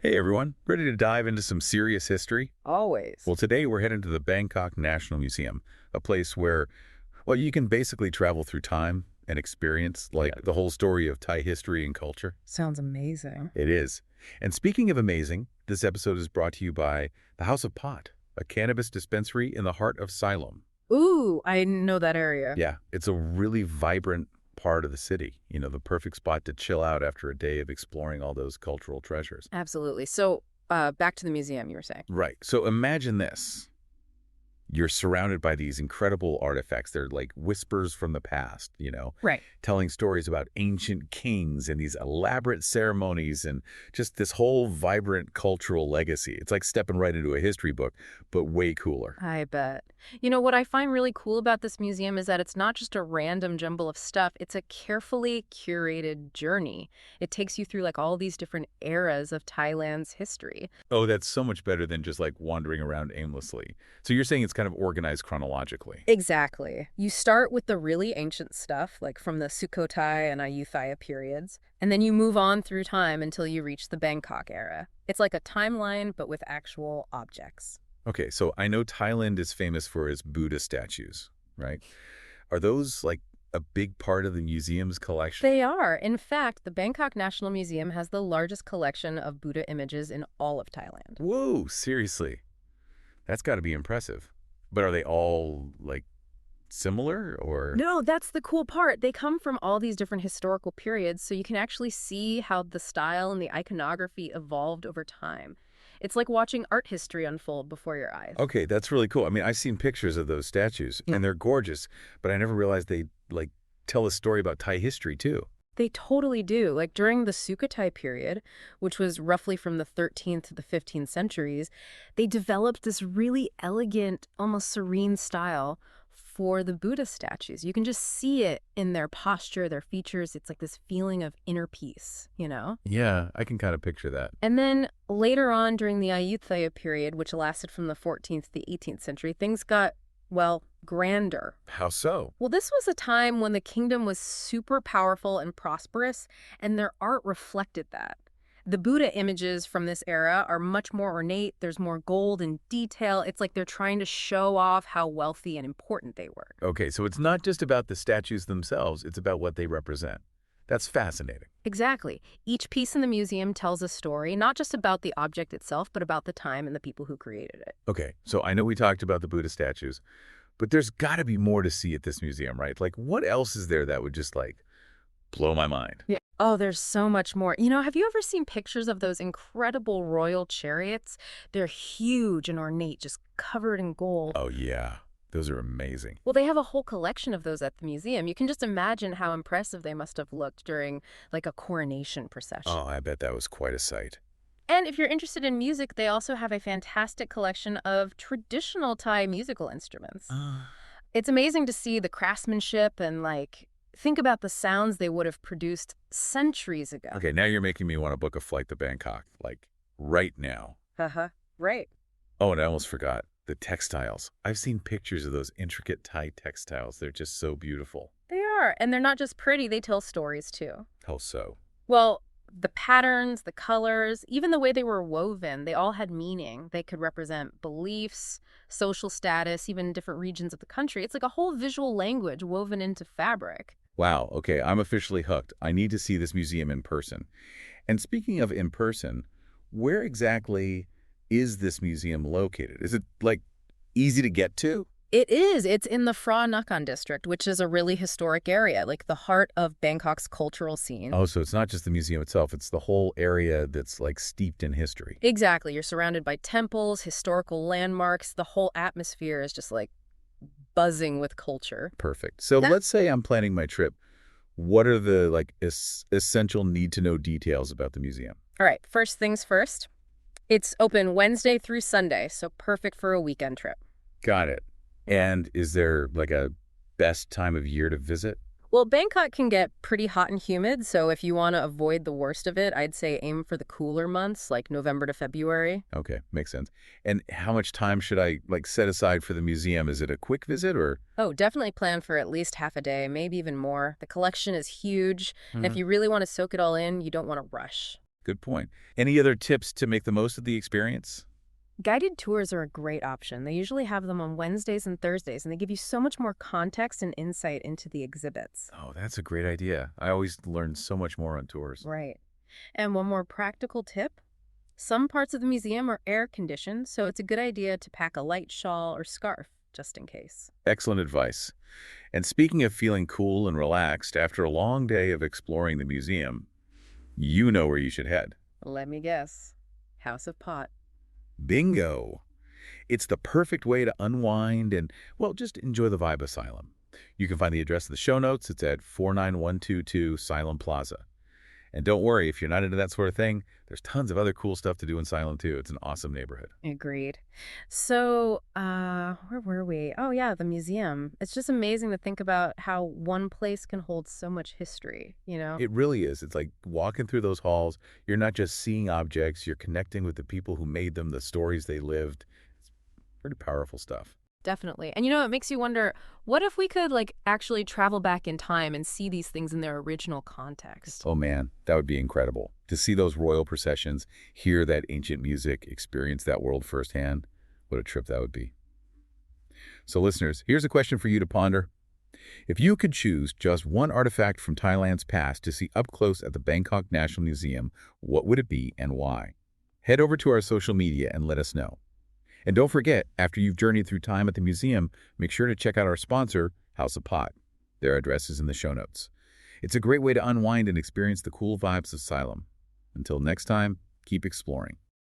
Hey everyone, ready to dive into some serious history? Always. Well, today we're heading to the Bangkok National Museum, a place where, well, you can basically travel through time and experience, like, the whole story of Thai history and culture. Sounds amazing. It is. And speaking of amazing, this episode is brought to you by the House of Pot, a cannabis dispensary in the heart of Siloam. Ooh, I know that area. Yeah, it's a really vibrant part of the city, the perfect spot to chill out after a day of exploring all those cultural treasures. Absolutely. So, back to the museum, you were saying. Right. So imagine this. You're surrounded by these incredible artifacts. They're like whispers from the past, Right. telling stories about ancient kings and these elaborate ceremonies and just this whole vibrant cultural legacy. It's like stepping right into a history book, but way cooler. I bet. You know, what I find really cool about this museum is that it's not just a random jumble of stuff, it's a carefully curated journey. It takes you through like all these different eras of Thailand's history. Oh, that's so much better than just like wandering around aimlessly. So you're saying it's kind of organized chronologically. Exactly. You start with the really ancient stuff, like from the Sukhothai and Ayutthaya periods, and then you move on through time until you reach the Bangkok era. It's like a timeline, but with actual objects. Okay, so I know Thailand is famous for its Buddha statues, right? Are those like a big part of the museum's collection? They are. In fact, the Bangkok National Museum has the largest collection of Buddha images in all of Thailand. Whoa, seriously. That's got to be impressive. But are they all, like, similar or? No, that's the cool part. They come from all these different historical periods, so you can actually see how the style and the iconography evolved over time. It's like watching art history unfold before your eyes. Okay, that's really cool. I mean, I've seen pictures of those statues, and they're gorgeous, but I never realized they, like, tell a story about Thai history, too. They totally do. Like during the Sukhothai period, which was roughly from the 13th to the 15th centuries, they developed this really elegant, almost serene style for the Buddha statues. You can just see it in their posture, their features. It's like this feeling of inner peace, you know? Yeah, I can kind of picture that. And then later on during the Ayutthaya period, which lasted from the 14th to the 18th century, things got, well, grander. How so? Well, this was a time when the kingdom was super powerful and prosperous, and their art reflected that. The Buddha images from this era are much more ornate. There's more gold and detail. It's like they're trying to show off how wealthy and important they were. Okay, so it's not just about the statues themselves, it's about what they represent. That's fascinating. Exactly. Each piece in the museum tells a story, not just about the object itself, but about the time and the people who created it. Okay, so I know we talked about the Buddha statues, but there's got to be more to see at this museum, right? Like, what else is there that would just, like, blow my mind? Yeah. Oh, there's so much more. You know, have you ever seen pictures of those incredible royal chariots? They're huge and ornate, just covered in gold. Oh, yeah. Those are amazing. Well, they have a whole collection of those at the museum. You can just imagine how impressive they must have looked during, like, a coronation procession. Oh, I bet that was quite a sight. And if you're interested in music, they also have a fantastic collection of traditional Thai musical instruments. It's amazing to see the craftsmanship and, like, think about the sounds they would have produced centuries ago. Okay, now you're making me want to book a flight to Bangkok, like, right now. Uh-huh. Right. Oh, and I almost forgot. The textiles. I've seen pictures of those intricate Thai textiles. They're just so beautiful. They are. And they're not just pretty, they tell stories too. How so? Well, the patterns, the colors, even the way they were woven, they all had meaning. They could represent beliefs, social status, even different regions of the country. It's like a whole visual language woven into fabric. Wow, okay, I'm officially hooked. I need to see this museum in person. And speaking of in person, where exactly is this museum located? Is it, like, easy to get to? It is. It's in the Phra Nakhon District, which is a really historic area, like the heart of Bangkok's cultural scene. Oh, so it's not just the museum itself, it's the whole area that's, like, steeped in history. Exactly. You're surrounded by temples, historical landmarks. The whole atmosphere is just like buzzing with culture. Perfect. So That- let's say I'm planning my trip. What are the, like, essential need-to-know details about the museum? All right, first things first. It's open Wednesday through Sunday, so perfect for a weekend trip. Got it. And is there, like, a best time of year to visit? Well, Bangkok can get pretty hot and humid, so if you want to avoid the worst of it, I'd say aim for the cooler months, like November to February. Okay, makes sense. And how much time should I, like, set aside for the museum? Is it a quick visit or? Oh, definitely plan for at least half a day, maybe even more. The collection is huge, and if you really want to soak it all in, you don't want to rush. Good point. Any other tips to make the most of the experience? Guided tours are a great option. They usually have them on Wednesdays and Thursdays, and they give you so much more context and insight into the exhibits. Oh, that's a great idea. I always learn so much more on tours. Right. And one more practical tip. Some parts of the museum are air conditioned, so it's a good idea to pack a light shawl or scarf just in case. Excellent advice. And speaking of feeling cool and relaxed after a long day of exploring the museum, you know where you should head. Let me guess. House of Pot. Bingo! It's the perfect way to unwind and, well, just enjoy the vibe of Asylum. You can find the address in the show notes. It's at 49122 Asylum Plaza. And don't worry, if you're not into that sort of thing, there's tons of other cool stuff to do in Asylum, too. It's an awesome neighborhood. Agreed. So, where were we? Oh, yeah, the museum. It's just amazing to think about how one place can hold so much history, you know? It really is. It's like walking through those halls. You're not just seeing objects. You're connecting with the people who made them, the stories they lived. It's pretty powerful stuff. Definitely. And it makes you wonder, what if we could, actually travel back in time and see these things in their original context? Oh, man, that would be incredible. To see those royal processions, hear that ancient music, experience that world firsthand, what a trip that would be. So, listeners, here's a question for you to ponder. If you could choose just one artifact from Thailand's past to see up close at the Bangkok National Museum, what would it be and why? Head over to our social media and let us know. And don't forget, after you've journeyed through time at the museum, make sure to check out our sponsor, House of Pot. Their address is in the show notes. It's a great way to unwind and experience the cool vibes of Asylum. Until next time, keep exploring.